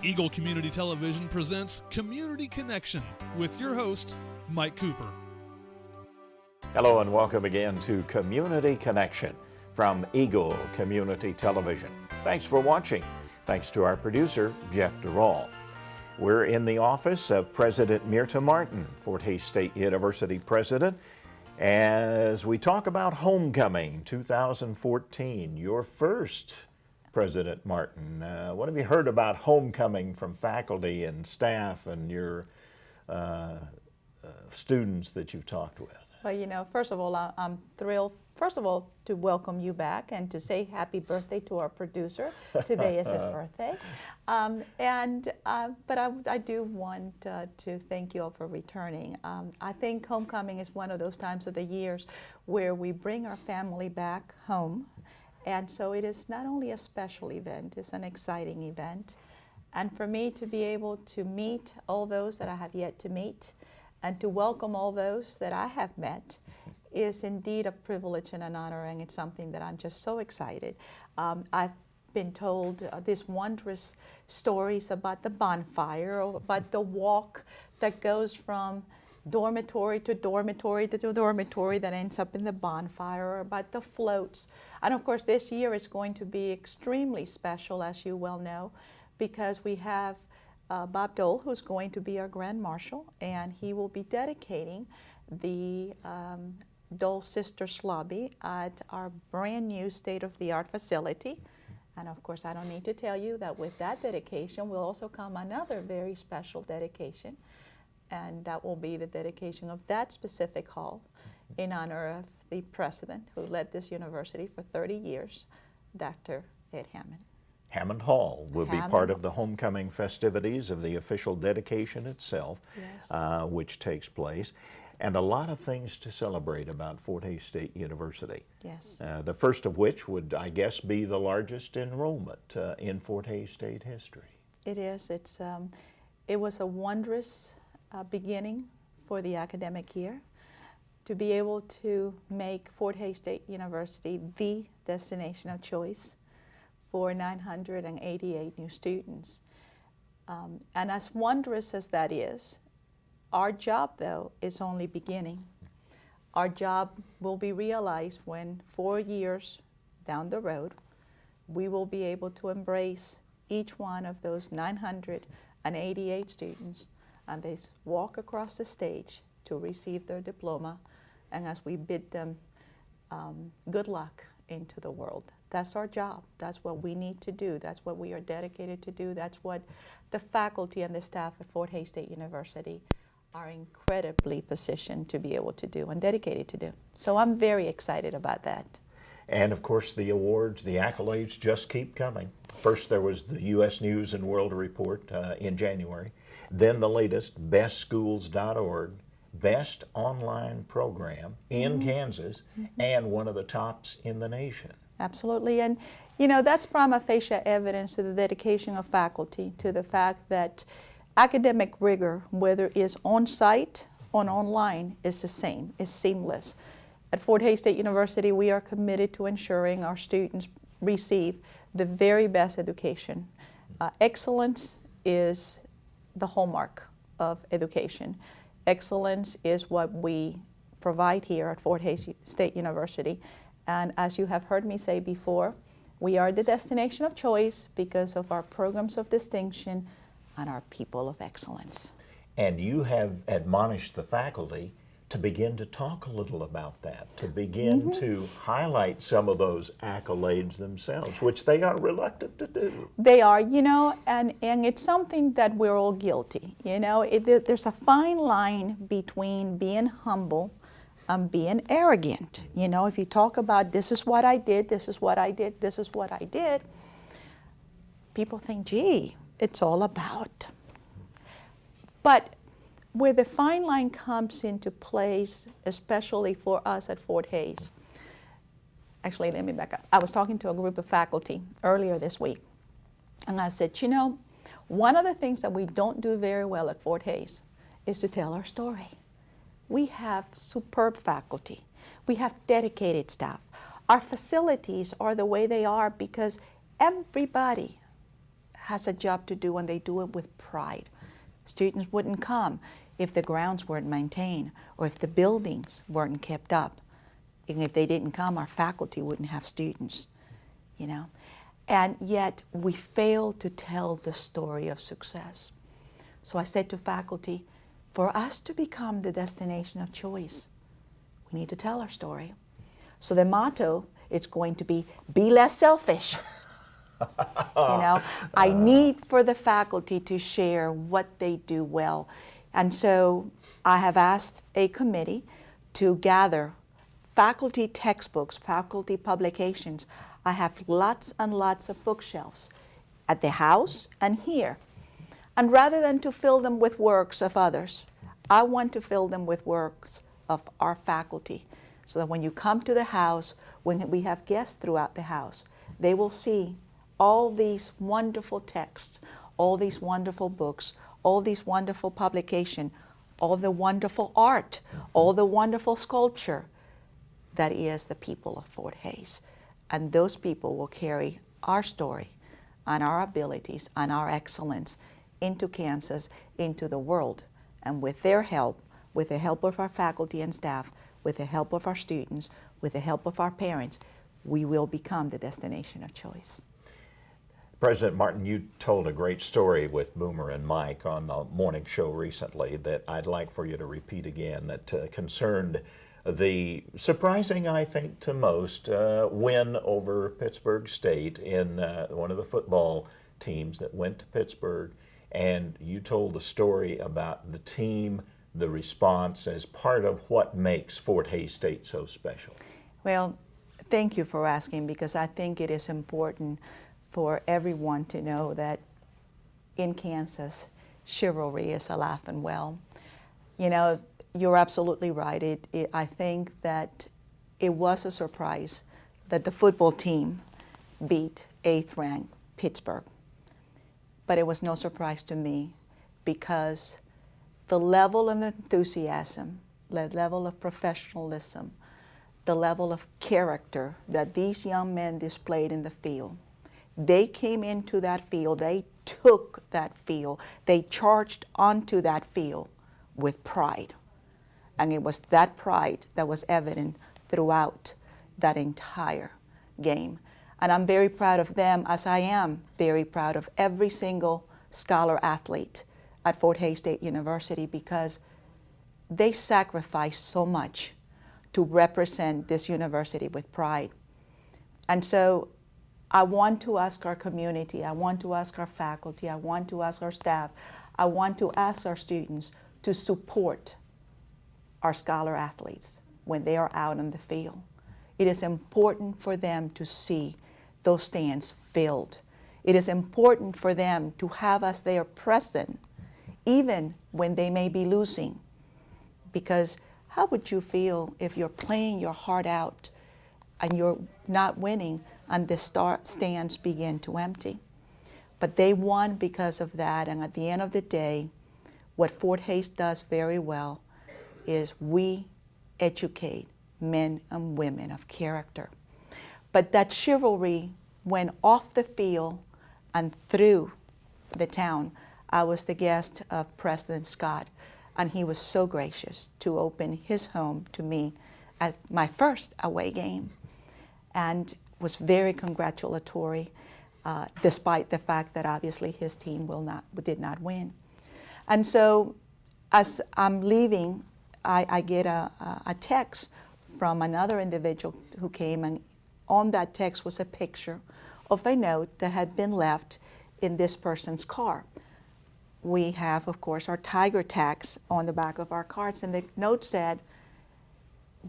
Eagle Community Television presents Community Connection with your host, Mike Cooper. Hello and welcome again to Community Connection from Eagle Community Television. Thanks for watching. Thanks to our producer, Jeff Durall. We're in the office of President Mirta Martin, Fort Hays State University President, as we talk about Homecoming 2014, your first, President Martin. What have you heard about homecoming from faculty and staff and your students that you've talked with? Well, first of all, I'm thrilled, to welcome you back and to say happy birthday to our producer. Today is his birthday. But I do want to thank you all for returning. I think homecoming is one of those times of the years where we bring our family back home. And so it is not only a special event, it's an exciting event. And for me to be able to meet all those that I have yet to meet and to welcome all those that I have met is indeed a privilege and an honor, and it's something that I'm just so excited. I've been told these wondrous stories about the bonfire, or about the walk that goes from dormitory to dormitory to dormitory that ends up in the bonfire, or about the floats. And of course this year is going to be extremely special, as you well know, because we have Bob Dole, who's going to be our Grand Marshal, and he will be dedicating the Dole Sisters Lobby at our brand new state-of-the-art facility. And of course I don't need to tell you that with that dedication will also come another very special dedication, and that will be the dedication of that specific hall in honor of the president who led this university for 30 years, Dr. Ed Hammond. Hammond Hall will be part of the homecoming festivities of the official dedication itself, yes. Which takes place. And a lot of things to celebrate about Fort Hays State University. Yes. The first of which would, I guess, be the largest enrollment in Fort Hays State history. It is. It was a wondrous beginning for the academic year to be able to make Fort Hays State University the destination of choice for 988 new students. And as wondrous as that is, our job, though, is only beginning. Our job will be realized when 4 years down the road, we will be able to embrace each one of those 988 students, and they walk across the stage to receive their diploma, and as we bid them good luck into the world. That's our job. That's what we need to do. That's what we are dedicated to do. That's what the faculty and the staff at Fort Hays State University are incredibly positioned to be able to do and dedicated to do. So I'm very excited about that. And of course the awards, the accolades just keep coming. First there was the U.S. News and World Report in January. Then the latest, bestschools.org, best online program in Kansas, and one of the tops in the nation. Absolutely, and that's prima facie evidence to the dedication of faculty, to the fact that academic rigor, whether it's on-site or online, is the same, is seamless. At Fort Hays State University, we are committed to ensuring our students receive the very best education. Excellence is the hallmark of education. Excellence is what we provide here at Fort Hays State University. And as you have heard me say before, we are the destination of choice because of our programs of distinction and our people of excellence. And you have admonished the faculty to begin to talk a little about that, to begin to highlight some of those accolades themselves, which they are reluctant to do. They are, and it's something that we're all guilty. There's a fine line between being humble and being arrogant. If you talk about this is what I did, this is what I did, this is what I did, people think, gee, it's all about. But where the fine line comes into place, especially for us at Fort Hays, actually, let me back up. I was talking to a group of faculty earlier this week, and I said, one of the things that we don't do very well at Fort Hays is to tell our story. We have superb faculty. We have dedicated staff. Our facilities are the way they are because everybody has a job to do, and they do it with pride. Students wouldn't come if the grounds weren't maintained or if the buildings weren't kept up. And if they didn't come, our faculty wouldn't have students, you know. And yet we fail to tell the story of success. So I said to faculty, for us to become the destination of choice, we need to tell our story. So the motto is going to be less selfish. You know, I need for the faculty to share what they do well. And so I have asked a committee to gather faculty textbooks, faculty publications. I have lots and lots of bookshelves at the house and here. And rather than to fill them with works of others, I want to fill them with works of our faculty, so that when you come to the house, when we have guests throughout the house, they will see all these wonderful texts, all these wonderful books, all these wonderful publications, all the wonderful art, all the wonderful sculpture that is the people of Fort Hays. And those people will carry our story and our abilities and our excellence into Kansas, into the world. And with their help, with the help of our faculty and staff, with the help of our students, with the help of our parents, we will become the destination of choice. President Martin, you told a great story with Boomer and Mike on the morning show recently that I'd like for you to repeat again, that concerned the surprising, I think to most, win over Pittsburgh State in one of the football teams that went to Pittsburgh. And you told the story about the team, the response as part of what makes Fort Hays State so special. Well, thank you for asking, because I think it is important for everyone to know that in Kansas, chivalry is alive and well. You know, you're absolutely right. I think that it was a surprise that the football team beat 8th ranked Pittsburgh. But it was no surprise to me, because the level of enthusiasm, the level of professionalism, the level of character that these young men displayed in the field, they came into that field, they took that field, they charged onto that field with pride. And it was that pride that was evident throughout that entire game. And I'm very proud of them, as I am very proud of every single scholar athlete at Fort Hays State University, because they sacrificed so much to represent this university with pride. And so I want to ask our community, I want to ask our faculty, I want to ask our staff, I want to ask our students to support our scholar athletes when they are out on the field. It is important for them to see those stands filled. It is important for them to have us there present, even when they may be losing. Because how would you feel if you're playing your heart out and you're not winning and the stands begin to empty? But they won because of that, and at the end of the day, what Fort Hays does very well is we educate men and women of character. But that chivalry went off the field and through the town. I was the guest of President Scott, and he was so gracious to open his home to me at my first away game, and was very congratulatory, despite the fact that obviously his team did not win. And so as I'm leaving, I get a text from another individual who came, and on that text was a picture of a note that had been left in this person's car. We have, of course, our tiger tags on the back of our cards, and the note said,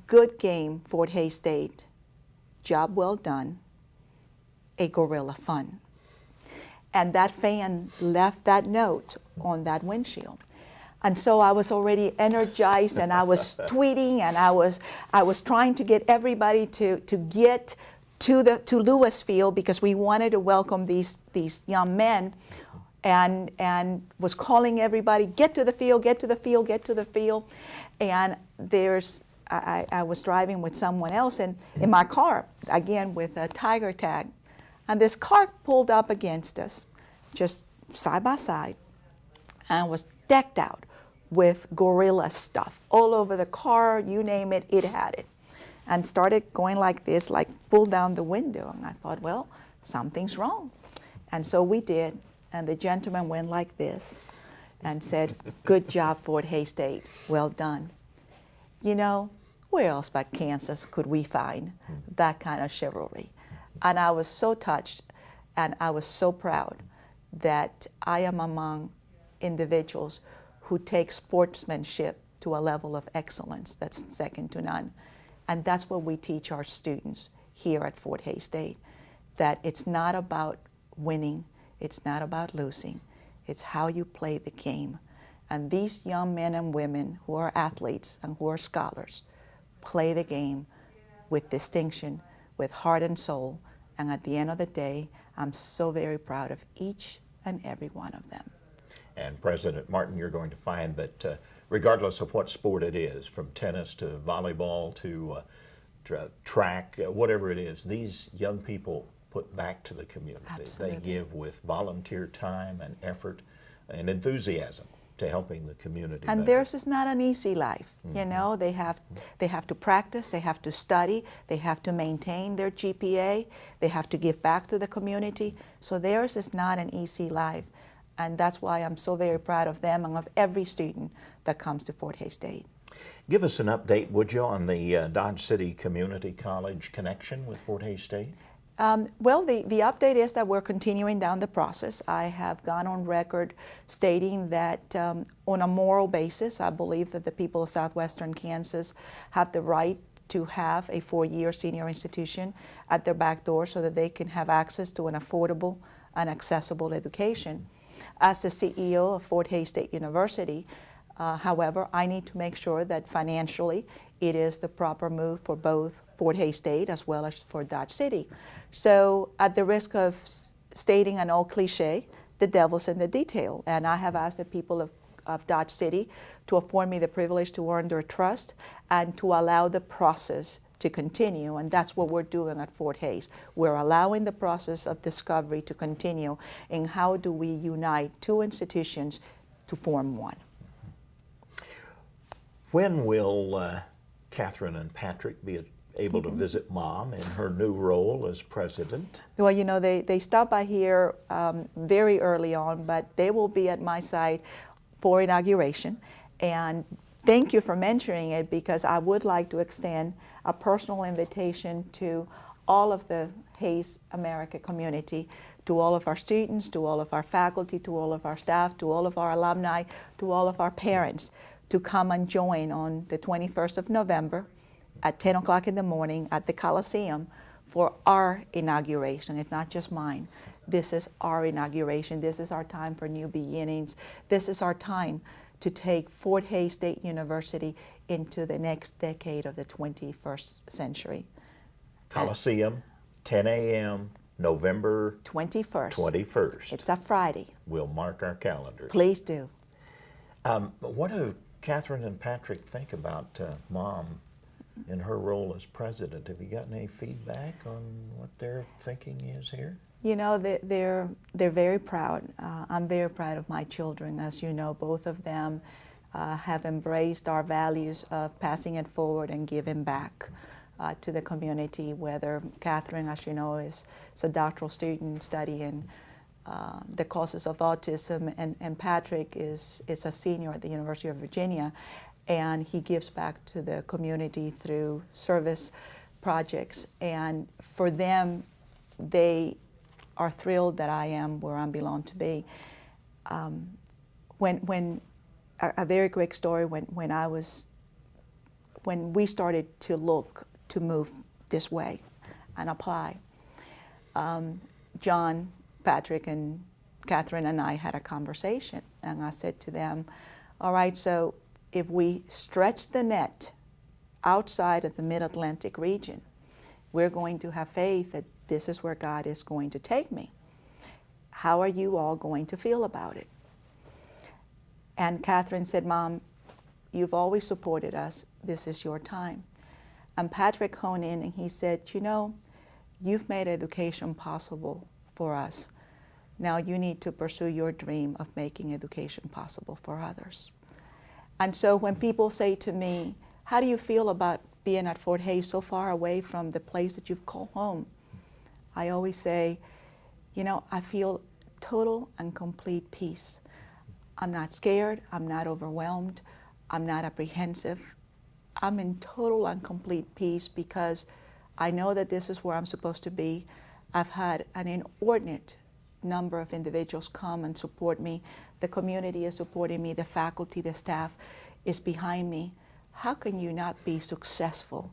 "Good game, Fort Hays State. Job well done. A gorilla fun." And that fan left that note on that windshield. And so I was already energized, and I was tweeting, and I was trying to get everybody to get to Lewisfield, because we wanted to welcome these young men, and was calling everybody, get to the field, get to the field, get to the field. And I was driving with someone else in my car, again with a tiger tag, and this car pulled up against us. just side by side, and was decked out with gorilla stuff all over the car, you name it, it had it. And started going like this, like pulled down the window. And I thought, well, something's wrong. And so we did. And the gentleman went like this and said, good job, Fort Hays State, well done. You know, where else but Kansas could we find that kind of chivalry? And I was so touched, and I was so proud that I am among individuals who take sportsmanship to a level of excellence that's second to none. And that's what we teach our students here at Fort Hays State, that it's not about winning, it's not about losing, it's how you play the game. And these young men and women who are athletes and who are scholars play the game with distinction, with heart and soul. And at the end of the day, I'm so very proud of each and every one of them. And President Martin, you're going to find that regardless of what sport it is, from tennis to volleyball to track, whatever it is, these young people put back to the community. Absolutely. They give with volunteer time and effort and enthusiasm to helping the community. And better. theirs is not an easy life. You know, they have to practice, they have to study, they have to maintain their GPA, they have to give back to the community. So theirs is not an easy life. And that's why I'm so very proud of them and of every student that comes to Fort Hays State. Give us an update, would you, on the Dodge City Community College connection with Fort Hays State? Well, the update is that we're continuing down the process. I have gone on record stating that on a moral basis, I believe that the people of southwestern Kansas have the right to have a 4-year senior institution at their back door so that they can have access to an affordable and accessible education. As the CEO of Fort Hays State University, however, I need to make sure that financially it is the proper move for both Fort Hays State as well as for Dodge City. So at the risk of stating an old cliche, the devil's in the detail. And I have asked the people of Dodge City to afford me the privilege to earn their trust and to allow the process to continue, and that's what we're doing at Fort Hays. We're allowing the process of discovery to continue in how do we unite two institutions to form one. When will Catherine and Patrick be able to visit Mom in her new role as president? Well, you know, they stopped by here very early on, but they will be at my site for inauguration. And thank you for mentioning it, because I would like to extend a personal invitation to all of the Hays America community, to all of our students, to all of our faculty, to all of our staff, to all of our alumni, to all of our parents, to come and join on the 21st of November at 10 o'clock in the morning at the Coliseum for our inauguration. It's not just mine. This is our inauguration. This is our time for new beginnings. This is our time to take Fort Hays State University into the next decade of the 21st century. Coliseum, 10 a.m., November 21st. 21st. It's a Friday. We'll mark our calendars. Please do. What do Catherine and Patrick think about Mom in her role as president? Have you gotten any feedback on what their thinking is here? You know, they're very proud. I'm very proud of my children. As you know, both of them have embraced our values of passing it forward and giving back to the community, whether Catherine, as you know, is a doctoral student studying the causes of autism, and Patrick is a senior at the University of Virginia, and he gives back to the community through service projects. And for them, they are thrilled that I am where I belong to be. When a very quick story, when we started to look to move this way and apply, John, Patrick, and Catherine and I had a conversation, and I said to them, all right, so if we stretch the net outside of the Mid-Atlantic region, we're going to have faith that this is where God is going to take me. How are you all going to feel about it? And Catherine said, Mom, you've always supported us. This is your time. And Patrick honed in and he said, you know, you've made education possible for us. Now you need to pursue your dream of making education possible for others. And so when people say to me, how do you feel about being at Fort Hays so far away from the place that you've called home? I always say, you know, I feel total and complete peace. I'm not scared, I'm not overwhelmed, I'm not apprehensive. I'm in total and complete peace because I know that this is where I'm supposed to be. I've had an inordinate number of individuals come and support me. The community is supporting me, the faculty, the staff is behind me. How can you not be successful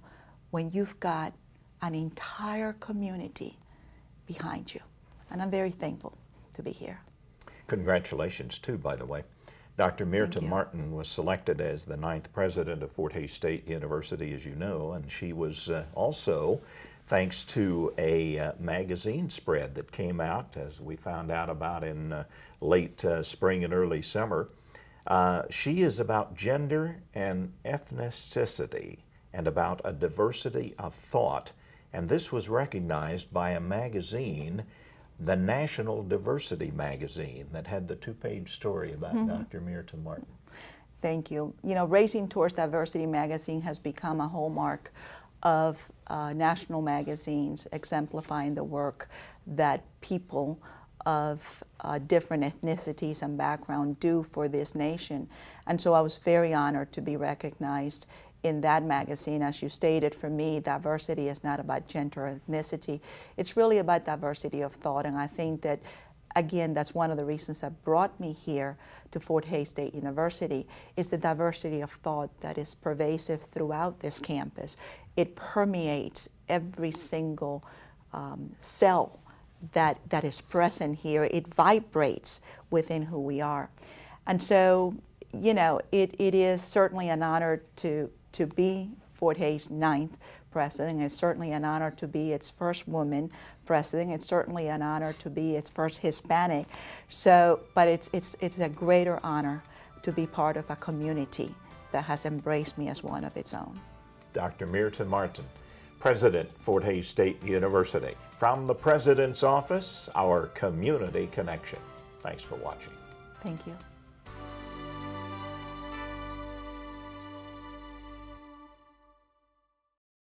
when you've got an entire community behind you? And I'm very thankful to be here. Congratulations too, by the way. Dr. Mirta Martin was selected as the 9th president of Fort Hays State University, as you know, and she was also thanks to a magazine spread that came out, as we found out about in late spring and early summer. She is about gender and ethnicity and about a diversity of thought. And this was recognized by a magazine, the National Diversity Magazine, that had the 2-page story about Dr. Mirta Martin. Thank you. You know, Racing Towards Diversity magazine has become a hallmark of national magazines exemplifying the work that people of different ethnicities and background do for this nation. And so I was very honored to be recognized in that magazine. As you stated, for me, diversity is not about gender or ethnicity. It's really about diversity of thought. And I think that, again, that's one of the reasons that brought me here to Fort Hays State University, is the diversity of thought that is pervasive throughout this campus. It permeates every single cell that is present here. It vibrates within who we are. And so, you know, it is certainly an honor to be Fort Hays' 9th president. It's certainly an honor to be its first woman president. It's certainly an honor to be its first Hispanic. So, but it's a greater honor to be part of a community that has embraced me as one of its own. Dr. Mirta Martin, President, Fort Hays State University. From the President's Office, our Community Connection. Thanks for watching. Thank you.